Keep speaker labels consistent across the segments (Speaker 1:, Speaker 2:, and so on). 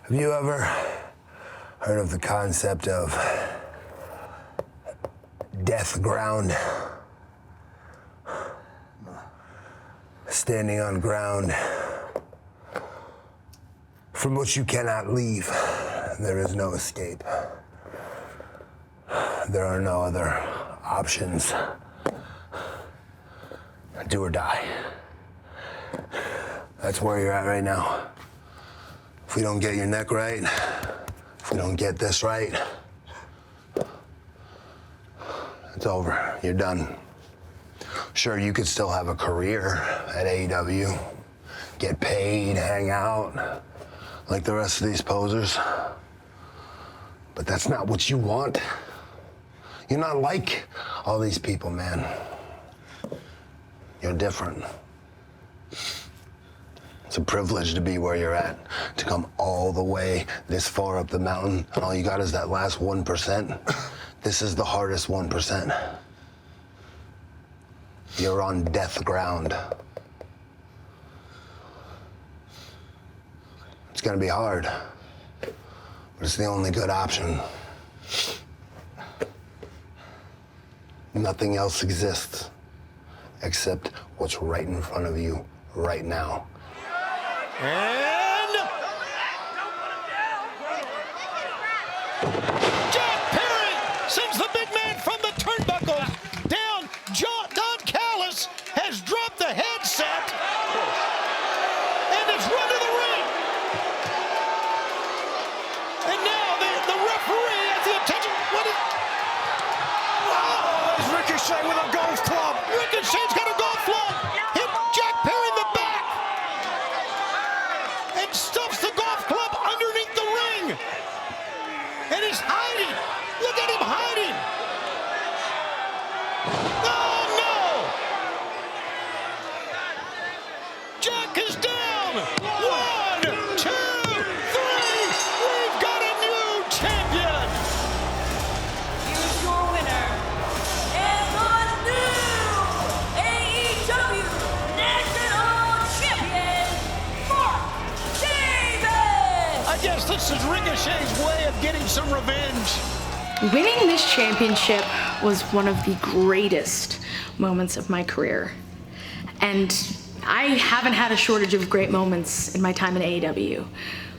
Speaker 1: Have you ever heard of the concept of death ground? Standing on ground from which you cannot leave. There is no escape. There are no other options. Do or die. That's where you're at right now. If we don't get your neck right, if we don't get this right, it's over. You're done. Sure, you could still have a career at AEW, get paid, hang out, like the rest of these posers. But that's not what you want. You're not like all these people, man. You're different. It's a privilege to be where you're at, to come all the way this far up the mountain, and all you got is that last 1%. This is the hardest 1%. You're on death ground. It's gonna be hard, but it's the only good option. Nothing else exists except what's right in front of you right now.
Speaker 2: And Jack Perry sends the big man from the turnbuckle down. Don Callis has dropped the headset and it's run to the ring. And now the referee has the attention. What is? Oh, it's Ricochet with a golf club. Ricochet's got a golf club. Hit Jack Perry in the back. And stuffs the golf club underneath the ring. And he's hiding. Look at him hiding. Oh, no. Jack is down. 1, 2, 3. We've got a new champion.
Speaker 3: Here's your winner, and the new AEW National Champion, Hart Davis!
Speaker 2: I guess this is Ricochet's way of getting some revenge.
Speaker 4: Winning this championship was one of the greatest moments of my career. And I haven't had a shortage of great moments in my time in AEW.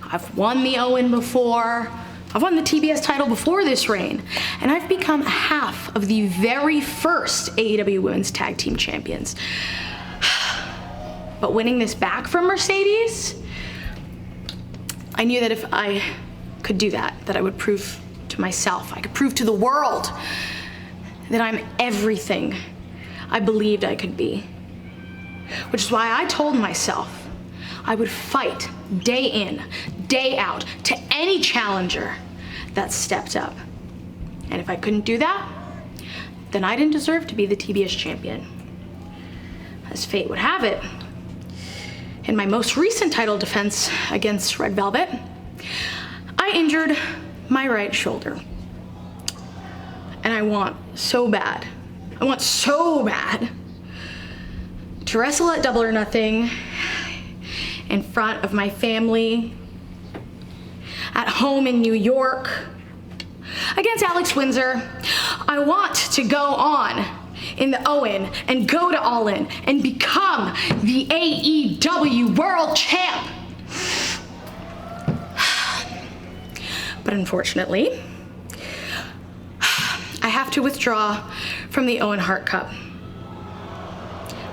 Speaker 4: I've won the Owen before. I've won the TBS title before this reign. And I've become half of the very first AEW Women's Tag Team Champions. But winning this back from Mercedes, I knew that if I could do that I would prove to myself, I could prove to the world that I'm everything I believed I could be. Which is why I told myself I would fight day in, day out to any challenger that stepped up. And if I couldn't do that, then I didn't deserve to be the TBS champion. As fate would have it, in my most recent title defense against Red Velvet, I injured my right shoulder. And I want so bad to wrestle at Double or Nothing in front of my family, at home in New York, against Alex Windsor. I want to go on in the Owen and go to All In and become the AEW World Champ. But unfortunately, I have to withdraw from the Owen Hart Cup.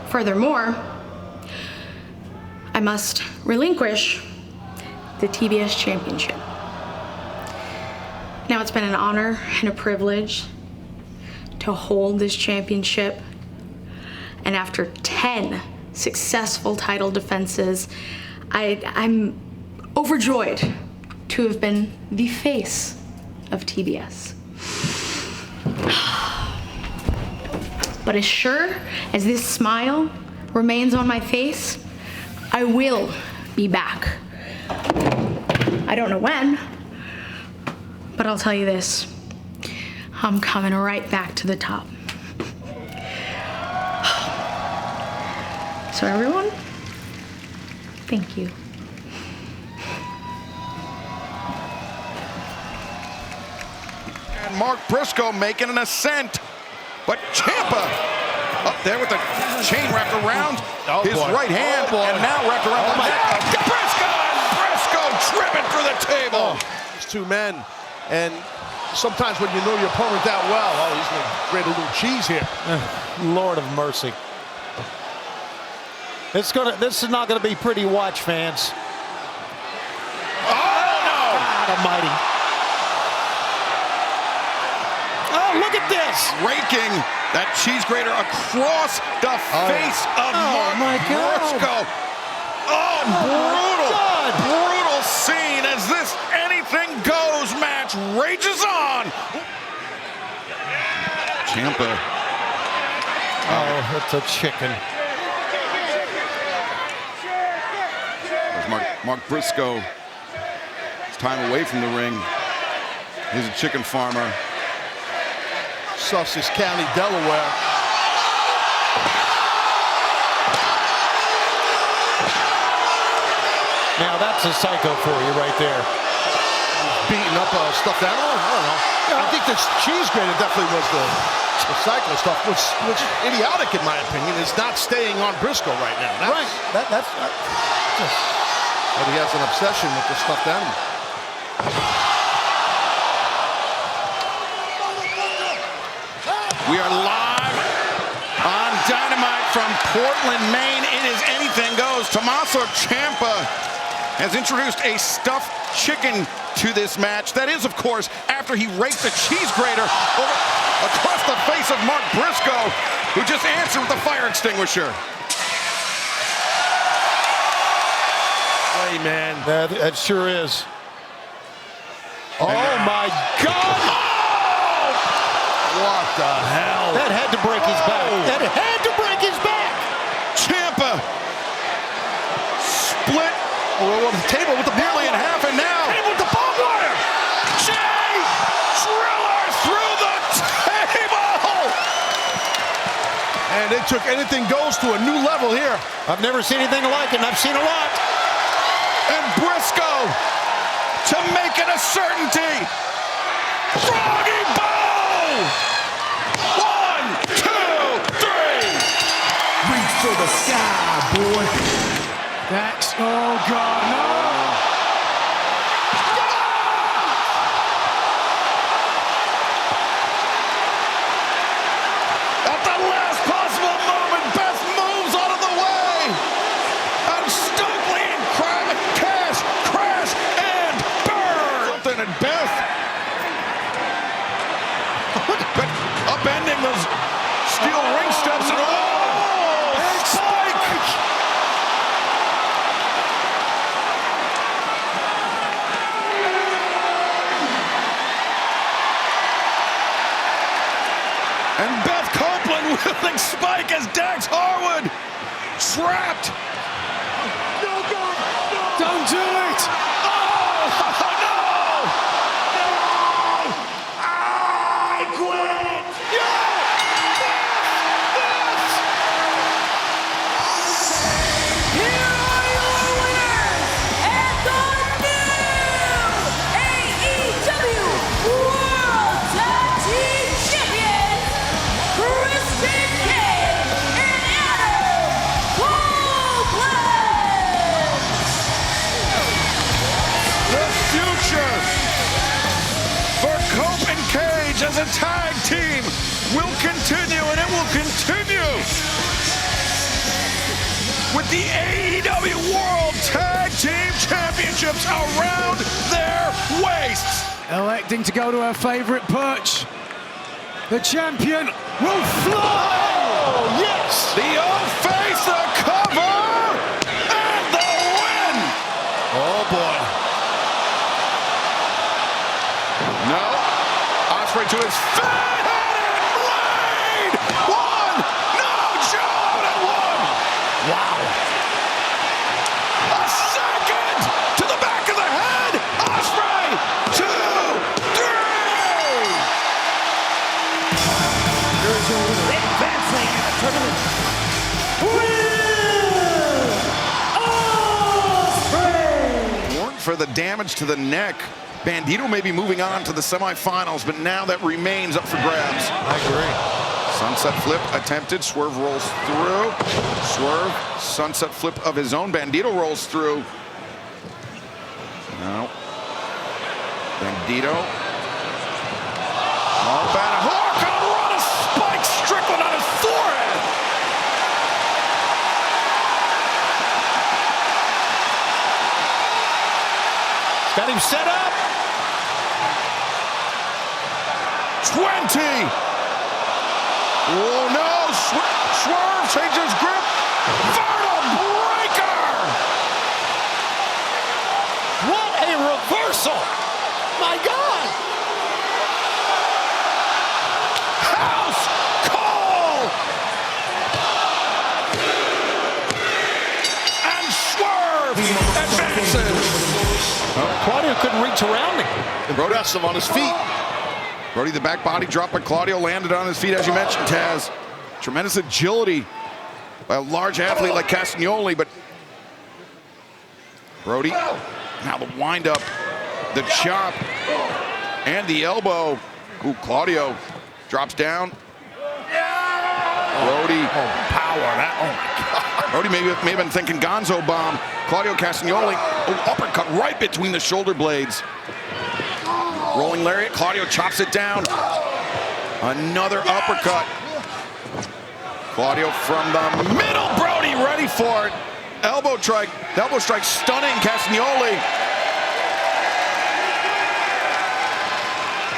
Speaker 4: Furthermore, I must relinquish the TBS Championship. Now, it's been an honor and a privilege to hold this championship, and after 10 successful title defenses, I'm overjoyed to have been the face of TBS. But as sure as this smile remains on my face, I will be back. I don't know when, but I'll tell you this. I'm coming right back to the top. So everyone, thank you.
Speaker 5: Mark Briscoe making an ascent. But Ciampa up there with the chain wrapped around his right hand, and now wrapped around the neck of Briscoe, and Briscoe driven through the table.
Speaker 6: These two men, and sometimes when you know your opponent that well, he's going to create a little cheese here.
Speaker 2: Lord of mercy. This is not gonna be pretty watch, fans.
Speaker 5: Oh no!
Speaker 2: God almighty. Oh, look at this!
Speaker 5: Raking that cheese grater across the face of Mark Briscoe. Oh, brutal scene as this anything goes match rages on. Ciampa.
Speaker 2: Oh, it's a chicken.
Speaker 5: Mark Briscoe, his time away from the ring. He's a chicken farmer.
Speaker 6: Sussex County, Delaware.
Speaker 2: Now that's a psycho for you right there.
Speaker 6: Beating up a stuffed animal? I don't know. I think this cheese grater definitely was the psycho stuff, which idiotic in my opinion, is not staying on Briscoe right now.
Speaker 2: That's
Speaker 6: But he has an obsession with the stuffed animal.
Speaker 5: We are live on Dynamite from Portland, Maine. It is anything goes. Tommaso Ciampa has introduced a stuffed chicken to this match. That is, of course, after he raked the cheese grater across the face of Mark Briscoe, who just answered with a fire extinguisher.
Speaker 6: Hey, man.
Speaker 2: that sure is. Oh my God!
Speaker 6: What the hell?
Speaker 2: That had to break his back. That had to break his back.
Speaker 5: Ciampa split
Speaker 6: The table with the
Speaker 5: nearly in half, and now
Speaker 6: table with the barbed wire.
Speaker 5: Jay Driller through the table.
Speaker 6: And it took anything goes to a new level here.
Speaker 2: I've never seen anything like it, and I've seen a lot.
Speaker 5: And Briscoe to make it a certainty. Froggy Bow! 1, 2, 3.
Speaker 7: Reach for the sky, boy.
Speaker 2: That's, oh God, no!
Speaker 5: At the last possible moment, Beth moves out of the way. And Stokely and Cash crash and burn. Something and Beth. But upending those steel ring steps and Spike! And Beth Copeland wielding Spike as Dax Harwood trapped. No, God, no.
Speaker 2: Don't do it!
Speaker 5: Oh, no!
Speaker 7: I quit.
Speaker 3: Here are your winners and the new AEW World Tag Team Champions, Christian Cage and Adam Copeland.
Speaker 5: The future for Cope and Cage as a tag team will continue, and it will continue with the AEW World Tag Team Championships around their waists.
Speaker 8: Electing to go to her favorite perch. The champion will fly!
Speaker 5: Oh, yes! The old face, the cover, and the win!
Speaker 6: Oh boy.
Speaker 5: No. Ospreay to his fat-headed blade! One! No! Joe at one!
Speaker 6: Wow.
Speaker 5: A second to the back of the head! Ospreay! 2, 3!
Speaker 7: Advancing in the tournament.
Speaker 5: Warned for the damage to the neck. Bandito may be moving on to the semifinals, but now that remains up for grabs.
Speaker 6: I agree.
Speaker 5: Sunset flip attempted. Swerve rolls through. Swerve, sunset flip of his own. Bandito rolls through. No. Bandito. Oh, bad hook. A run of Spike Strickland on his forehead.
Speaker 2: Got him set up.
Speaker 5: 20. Oh no, Swerve changes grip. Vertical breaker.
Speaker 2: What a reversal. My God.
Speaker 5: House call. And Swerve advances.
Speaker 2: Claudio couldn't reach around him.
Speaker 6: Impressive on his feet.
Speaker 5: Brody, the back body drop, but Claudio landed on his feet, as you mentioned, Taz. Tremendous agility by a large athlete like Castagnoli, but Brody, now the windup, the chop, and the elbow. Ooh, Claudio drops down. Brody.
Speaker 6: Oh, power. That, oh, my God.
Speaker 5: Brody may have been thinking Gonzo bomb. Claudio Castagnoli, uppercut right between the shoulder blades. Rolling lariat, Claudio chops it down. Another uppercut. Claudio from the middle, Brody ready for it. Elbow strike stunning Castagnoli.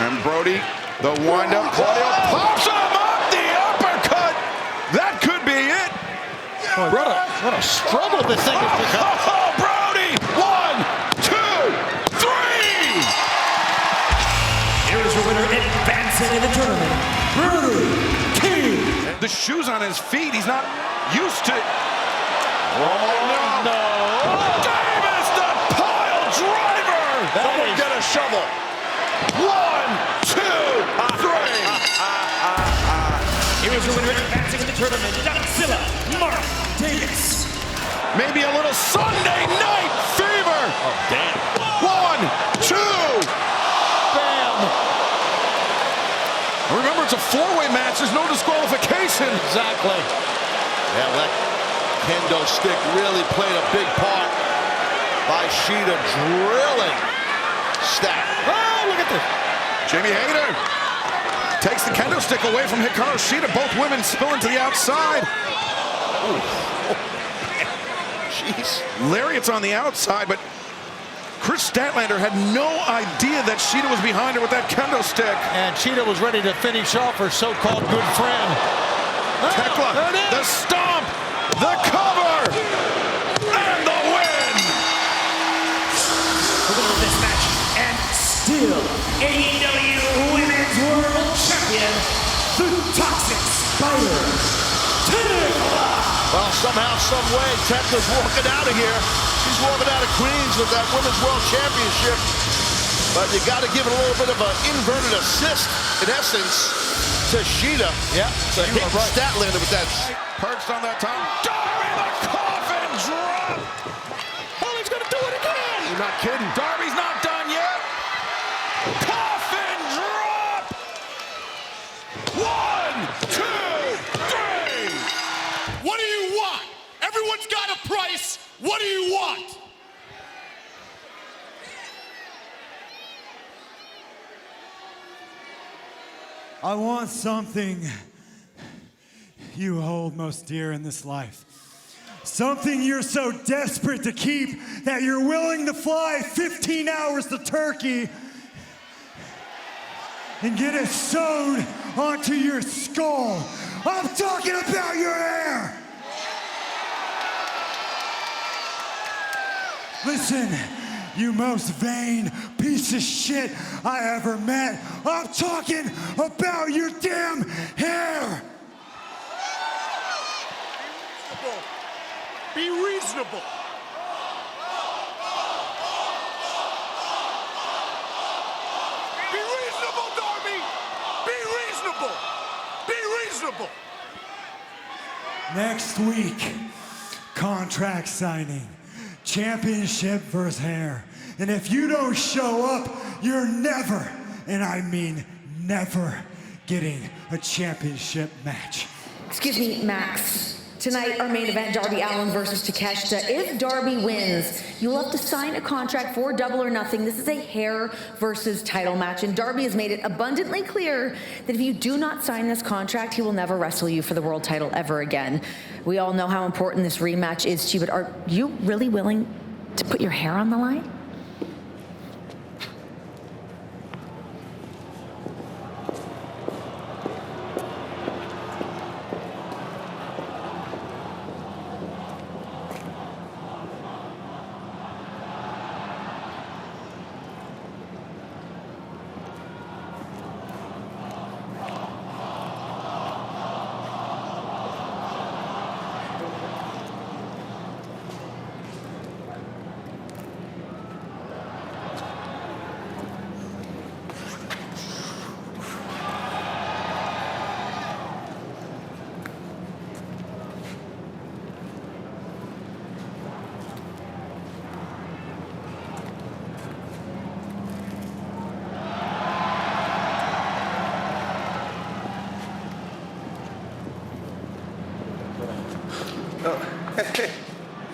Speaker 5: And Brody, the windup, Claudio pops him up, the uppercut. That could be it.
Speaker 2: Boy, what a struggle this thing has become.
Speaker 5: Oh, Brody, 1, 2, 3.
Speaker 7: Here is your winner advancing in the tournament, Willow Vacates.
Speaker 5: The shoes on his feet, he's not used to.
Speaker 2: Oh, no.
Speaker 5: Davis, the pile driver.
Speaker 2: Someone
Speaker 5: get a shovel. 1, 2, 3.
Speaker 7: Here is your winner advancing in the tournament, Davis.
Speaker 5: Maybe a little Sunday night fever.
Speaker 2: Oh, damn.
Speaker 5: 1, 2. Remember, it's a four-way match. There's no disqualification.
Speaker 2: Exactly.
Speaker 6: Yeah, that kendo stick really played a big part by Shida drilling Stack.
Speaker 2: Oh, look at this.
Speaker 5: Jamie Hayter takes the kendo stick away from Hikaru Shida. Both women spilling to the outside.
Speaker 6: Jeez.
Speaker 5: Lariat's on the outside, but Chris Statlander had no idea that Shida was behind her with that kendo stick.
Speaker 2: And Shida was ready to finish off her so-called good friend.
Speaker 5: Tekla, the stomp, the cover, and the win.
Speaker 7: The winner of this match and still AEW Women's World Champion, the Toxic Spider, Tekla.
Speaker 6: Well, somehow, some way, Tekla's walking out of here. She's walking out of Queens with that Women's World Championship. But you got to give it a little bit of an inverted assist, in essence, to Shida.
Speaker 2: Yeah,
Speaker 6: to hit Statlander with that.
Speaker 5: Perched on that top. Darby, the coffin drop. Oh, he's going to do it again.
Speaker 6: You're not kidding.
Speaker 5: Darby's not done yet. Coffin drop. 1, 2, 3.
Speaker 9: What do you want? Everyone's got a price. What do you want?
Speaker 10: I want something you hold most dear in this life. Something you're so desperate to keep that you're willing to fly 15 hours to Turkey and get it sewn onto your skull. I'm talking about your hair. Listen, you most vain piece of shit I ever met. I'm talking about your damn hair.
Speaker 9: Be reasonable. Be reasonable, Darby. Be reasonable. Be reasonable.
Speaker 10: Next week, contract signing, championship versus hair. And if you don't show up, you're never, and I mean never, getting a championship match.
Speaker 3: Excuse me, Max. Tonight, our main event, Darby Allin versus Takeshita. If Darby wins, you'll have to sign a contract for Double or Nothing. This is a hair versus title match, and Darby has made it abundantly clear that if you do not sign this contract, he will never wrestle you for the world title ever again. We all know how important this rematch is to you, but are you really willing to put your hair on the line?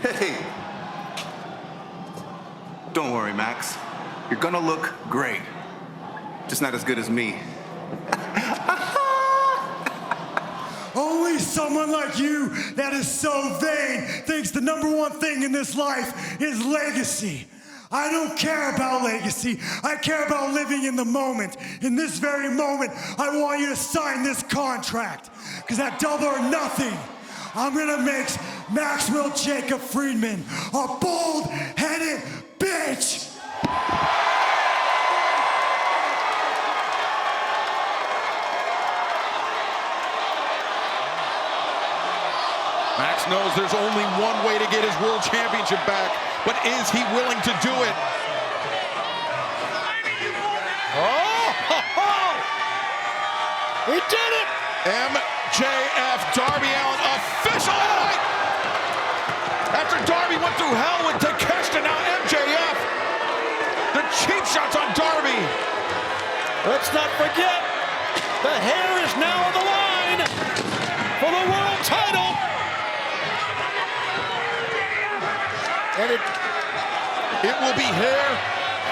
Speaker 11: Hey. Don't worry, Max. You're gonna look great. Just not as good as me.
Speaker 10: Only someone like you that is so vain thinks the #1 thing in this life is legacy. I don't care about legacy. I care about living in the moment. In this very moment, I want you to sign this contract. Because at Double or Nothing, I'm gonna make Maxwell Jacob Friedman a bald-headed bitch.
Speaker 5: Max knows there's only one way to get his world championship back, but is he willing to do it?
Speaker 2: He did it!
Speaker 5: MJF, Darby Allin, official tonight! After Darby went through hell with Takeshita, now MJF. The cheap shots on Darby.
Speaker 2: Let's not forget, the hair is now on the line for the world title. And
Speaker 5: it will be hair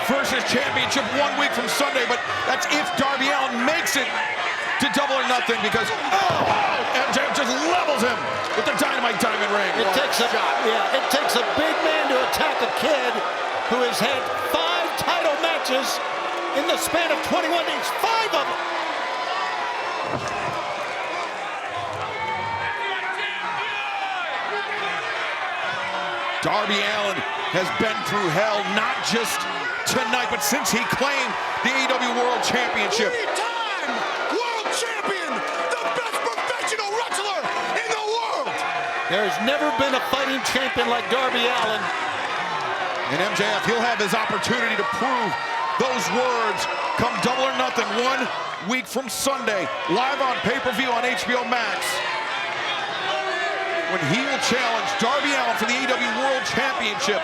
Speaker 5: versus championship 1 week from Sunday, but that's if Darby Allin makes it to Double or Nothing, because MJF just levels him with the Dynamite Diamond Ring.
Speaker 2: It takes a big man to attack a kid who has had 5 title matches in the span of 21 days. 5 of them.
Speaker 5: Darby Allin has been through hell, not just tonight, but since he claimed the AEW World Championship.
Speaker 9: Three-time world champion, the best professional wrestler in the world.
Speaker 2: There's never been a fighting champion like Darby Allin.
Speaker 5: And MJF, he'll have his opportunity to prove those words come Double or Nothing 1 week from Sunday, live on pay-per-view on HBO Max, when he will challenge Darby Allin for the AEW World Championship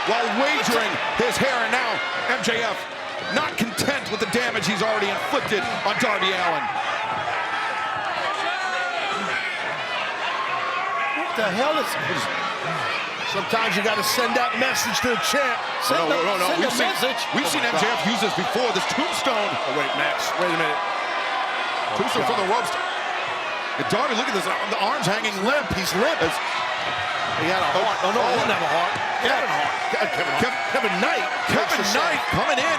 Speaker 5: while wagering his hair. And now MJF, not content with the damage he's already inflicted on Darby Allin.
Speaker 2: What the hell is this?
Speaker 6: Sometimes you got to send that message to the champ.
Speaker 2: Send a message.
Speaker 5: We've seen MJF use this before. This tombstone.
Speaker 6: Oh, wait, Max. Wait a minute.
Speaker 5: Tombstone from the ropes. And Darby, look at this. The arms hanging limp.
Speaker 6: He's limp. He had a heart. Oh, no, he didn't have a heart. Kevin Knight.
Speaker 5: Kevin Knight coming in.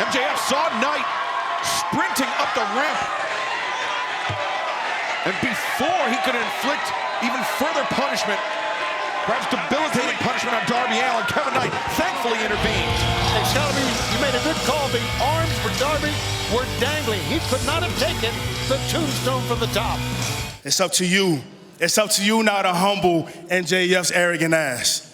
Speaker 5: MJF saw Knight sprinting up the ramp. And before he could inflict even further punishment, perhaps debilitating punishment on Darby Allin, Kevin Knight thankfully intervened.
Speaker 2: Hey, Shelby, you made a good call. The arms for Darby were dangling. He could not have taken the tombstone from the top.
Speaker 12: It's up to you. It's up to you now to humble MJF's arrogant ass.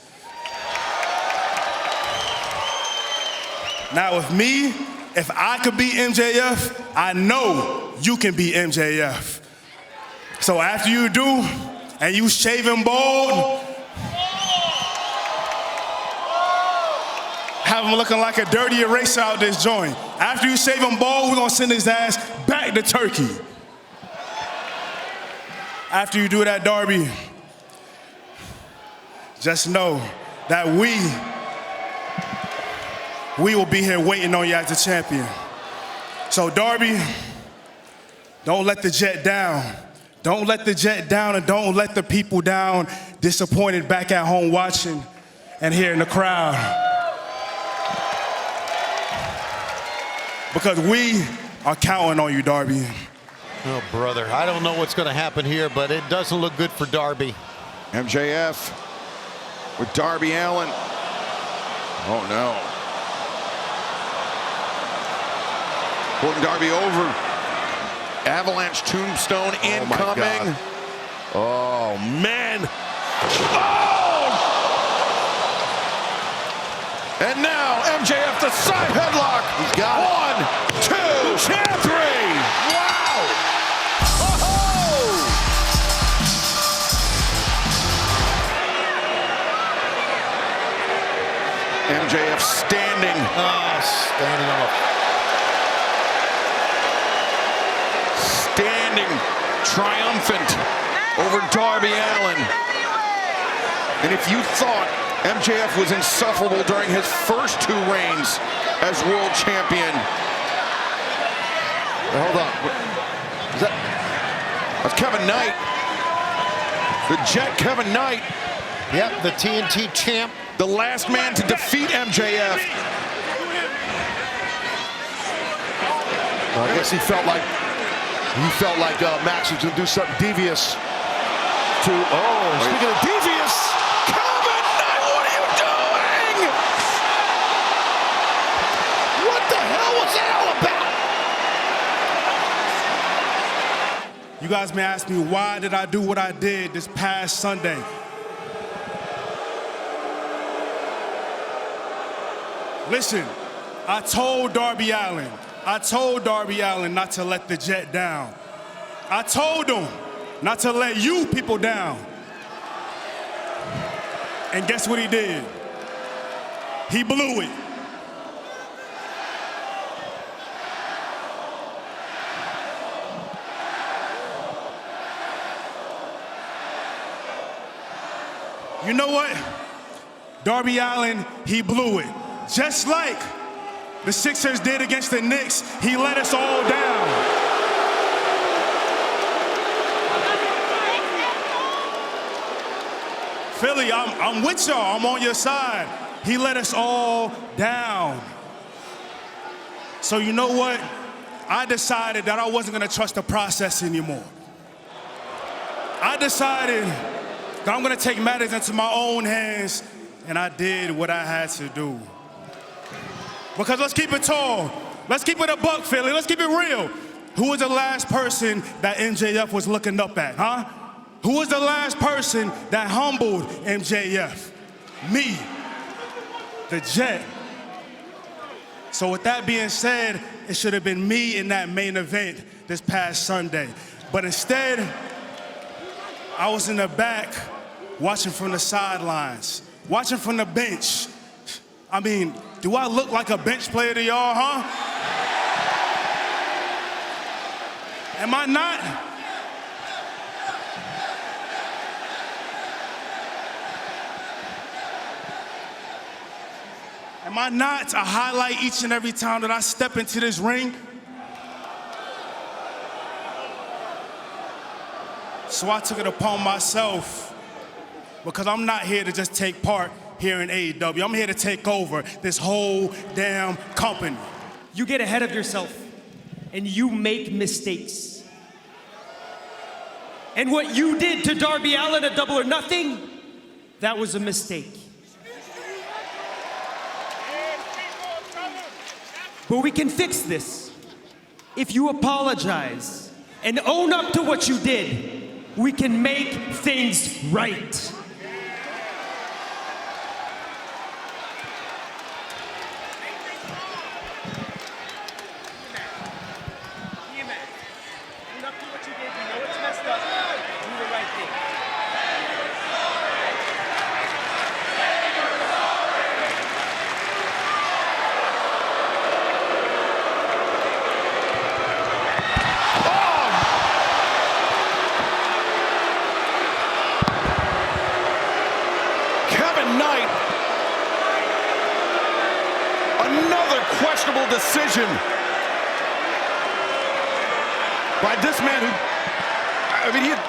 Speaker 12: Now with me, if I could beat MJF, I know you can beat MJF. So after you do, and you shave him bald, have have him looking like a dirty eraser out this joint. After you save him ball, we're gonna send his ass back to Turkey. After you do that, Darby, just know that we will be here waiting on you as the champion. So Darby, don't let the Jet down. Don't let the Jet down, and don't let the people down disappointed back at home watching and here in the crowd. Because we are counting on you, Darby.
Speaker 2: Oh, brother, I don't know what's going to happen here, but it doesn't look good for Darby.
Speaker 5: MJF with Darby Allin. Oh, no. Pulling Darby over. Avalanche tombstone incoming.
Speaker 6: Oh, man.
Speaker 5: Oh! And now MJF the side headlock.
Speaker 6: He's got it.
Speaker 5: 1, 2, and 3.
Speaker 6: Wow. Oh-ho!
Speaker 5: MJF standing.
Speaker 2: Standing on
Speaker 5: Standing triumphant over Darby Allin. And if you thought MJF was insufferable during his first 2 reigns as world champion.
Speaker 6: Hold on.
Speaker 5: That's Kevin Knight. The Jet Kevin Knight.
Speaker 2: Yep, the TNT champ.
Speaker 5: The last man to defeat MJF.
Speaker 6: I guess he felt like Max was going to do something devious to, speaking of devious,
Speaker 5: Kevin Knight, what are you doing?
Speaker 6: what the hell was that all about?
Speaker 12: You guys may ask me, why did I do what I did this past Sunday? Listen, I told Darby Allin not to let the Jet down. I told him not to let you people down. And guess what he did? He blew it. You know what? Darby Allin, he blew it. Just like the Sixers did against the Knicks, he let us all down. Philly, I'm with y'all, I'm on your side. He let us all down. So you know what? I decided that I wasn't gonna trust the process anymore. I decided that I'm gonna take matters into my own hands, and I did what I had to do. Because let's keep it tall. Let's keep it a buck, Philly. Let's keep it real. Who was the last person that MJF was looking up at, huh? Who was the last person that humbled MJF? Me, the Jet. So with that being said, it should have been me in that main event this past Sunday. But instead, I was in the back watching from the sidelines, watching from the bench. I mean, do I look like a bench player to y'all, huh? Am I not? Am I not a highlight each and every time that I step into this ring? So I took it upon myself, because I'm not here to just take part here in AEW. I'm here to take over this whole damn company.
Speaker 13: You get ahead of yourself and you make mistakes. And what you did to Darby Allin at Double or Nothing, that was a mistake. But we can fix this. If you apologize and own up to what you did, we can make things right.
Speaker 5: Another questionable decision by this man who, I mean, he had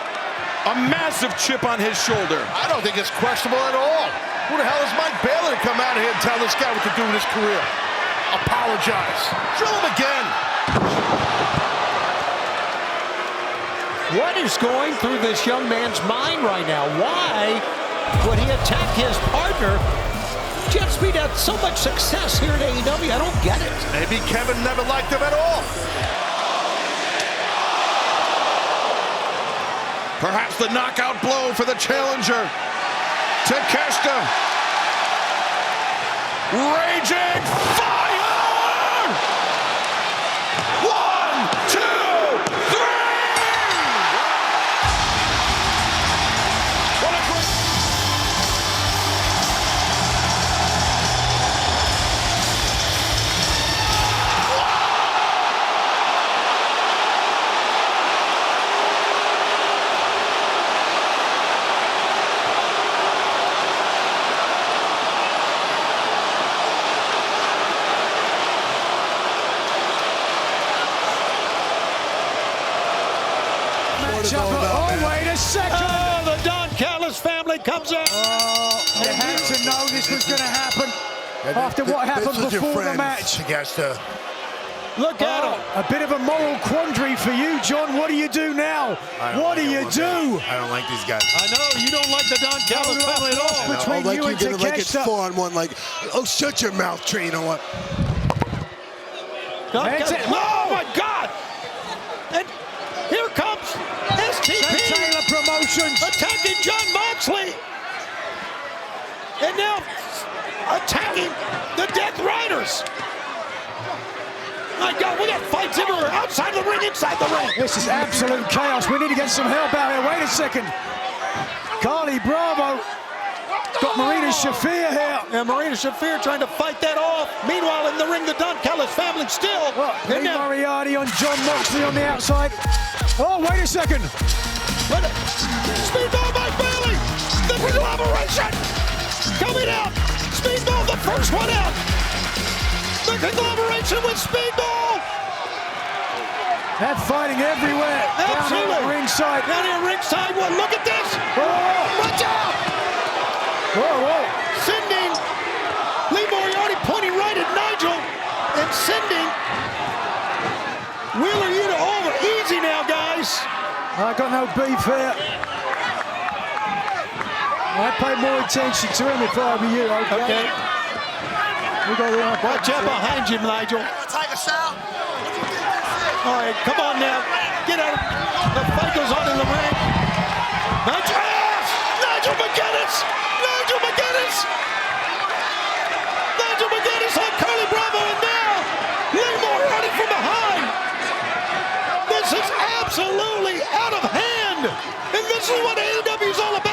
Speaker 5: a massive chip on his shoulder.
Speaker 6: I don't think it's questionable at all. Who the hell is Mike Baylor to come out here and tell this guy what to do in his career? Apologize. Drill him again.
Speaker 2: What is going through this young man's mind right now? Why would he attack his partner? Jet Speed had so much success here at AEW. I don't get it.
Speaker 6: Maybe Kevin never liked him at all.
Speaker 5: Perhaps the knockout blow for the challenger. Takeshita. Raging fire! 1, 2, 3! What a great...
Speaker 8: Oh, wait a second!
Speaker 2: Oh, the Don Callis family comes out.
Speaker 8: Oh, you had to know this was going to happen after what happened before the match.
Speaker 2: Look at him.
Speaker 8: A bit of a moral quandary for you, John. What do you do now? What do you do?
Speaker 14: I don't like these guys.
Speaker 2: I know, you don't like the Don Callis family at all.
Speaker 8: Between
Speaker 14: like
Speaker 8: you and
Speaker 14: you're gonna like it's
Speaker 8: Takeshita.
Speaker 14: 4-on-1. Like, oh, shut your mouth, Trey. You know what?
Speaker 2: Oh my God! And here comes STP
Speaker 8: Taylor Promotions
Speaker 2: attacking John Moxley, and now attacking the Death Riders. My God, we got fights everywhere, outside the ring, inside the ring.
Speaker 8: This is absolute chaos. We need to get some help out here. Wait a second. Carly Bravo got Marina Shafir here.
Speaker 2: And Marina Shafir trying to fight that off. Meanwhile, in the ring, the Don Callis family still.
Speaker 8: Lee Moriarty on John Moxley on the outside. Oh, wait a second.
Speaker 2: Speedball by Bailey. The conglomeration coming out. Speedball, the first one out. The conglomeration with Speedball.
Speaker 8: They're fighting everywhere.
Speaker 2: Absolutely.
Speaker 8: Down here ringside.
Speaker 2: Down here ringside. Well, look at this.
Speaker 8: Oh.
Speaker 2: Watch out.
Speaker 8: Whoa.
Speaker 2: Sending Lee Moriarty pointing right at Nigel and sending Wheeler Yuta over. Easy now, guys.
Speaker 8: I got no beef here. I pay more attention to him if I were you, okay? We got the
Speaker 2: watch out behind you, Nigel.
Speaker 9: Tiger Sal.
Speaker 2: All right, come on now. Get out. The fight goes on in the ring. Nigel McGuinness. Nigel McGuinness on Carly Bravo, and now Lee Moriarty from behind. This is absolutely out of hand. And this is what AEW is all about.